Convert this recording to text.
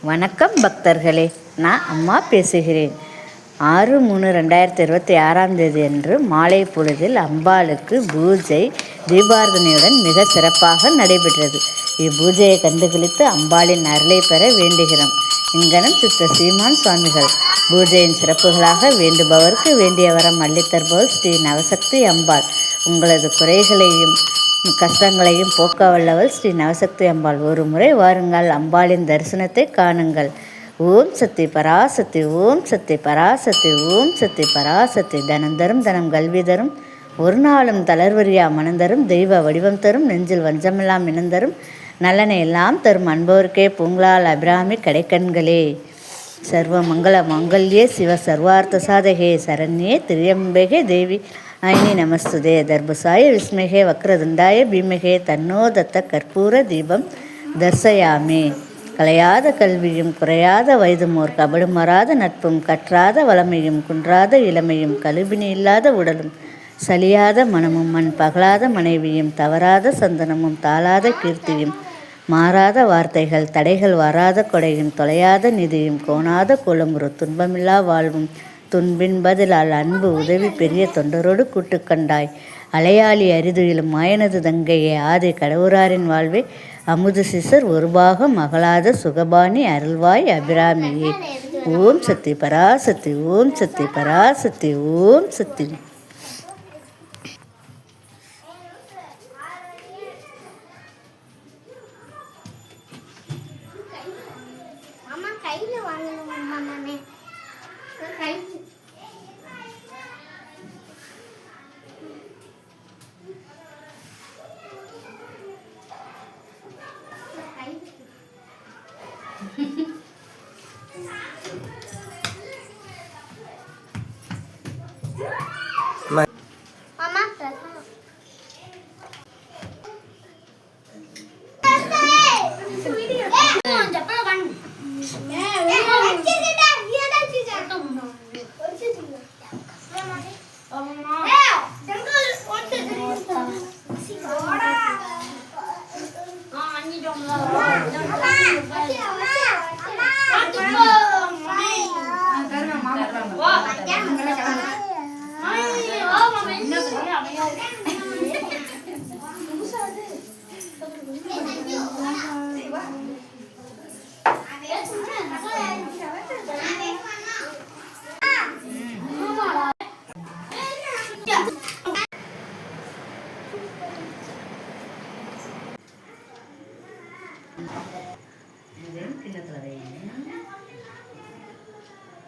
வணக்கம் பக்தர்களே, நான் அம்மா பேசுகிறேன். 6/3/2026 அன்று மாலை பொழுதில் அம்பாளுக்கு பூஜை தீபாரதனையுடன் மிக சிறப்பாக நடைபெற்றது. இப்பூஜையை கண்டுகளித்து அம்பாளின் அருளை பெற வேண்டுகிறோம். இங்கனம் சித்த சீமான் சுவாமிகள். பூஜையின் சிறப்புகளாக வேண்டுபவருக்கு வேண்டிய வரம் அள்ளித்தருபவர் ஸ்ரீ நவசக்தி அம்பாள். உங்களது குறைகளையும் கஷ்டங்களையும் போக்க வல்லவள் ஸ்ரீ நவசக்தி அம்பாள். ஒரு முறை வாருங்கள், அம்பாளின் தரிசனத்தை காணுங்கள். ஓம் சக்தி பராசக்தி, ஓம் சக்தி பராசக்தி, ஓம் சக்தி பராசக்தி. தனம் தரும் தனம் கல்வி தரும், ஒரு நாளும் தளர்வரியா மனந்தரும், தெய்வ வடிவம் தரும், நெஞ்சில் வஞ்சமெல்லாம் இனந்தரும், நல்லனை எல்லாம் தரும் அன்பவருக்கே பூங்களால் அபிராமி கடைக்கண்களே. சர்வ மங்கள மங்கல்யே சிவ சர்வார்த்த சாதகே சரண்யே திரியம்பகே தேவி ஐனி நமஸ்துதே. தர்பசாய விஸ்மகே வக்ரதுண்டாய பீமகே தன்னோ தத்த கற்பூர தீபம் தர்சயாமே. கலையாத கல்வியும் குறையாத வயதுமோர் கபடுமராத நட்பும் கற்றாத வளமையும் குன்றாத இளமையும் கழுவினி இல்லாத உடலும் சலியாத மனமும் மண் பகலாத மனைவியும் தவறாத சந்தனமும் தாளாத கீர்த்தியும் மாறாத வார்த்தைகள் தடைகள் வாராத கொடையும் தொலையாத நிதியும் கோணாத குளமுறு துன்பமில்லா வாழ்வும் துன்பின் பதிலால் அன்பு உதவி பெரிய தொண்டரோடு கூட்டுக்கண்டாய் அலையாளி அரிதுயிலும் மாயனது தங்கையே ஆதி கடவுராரின் வாழ்வே அமுது சிசர் ஒரு பாகம் மகளாத சுகபாணி அருள்வாய் அபிராமியே. ஓம் சக்தி பராசக்தி, ஓம் சக்தி பராசக்தி, ஓம் சக்தி.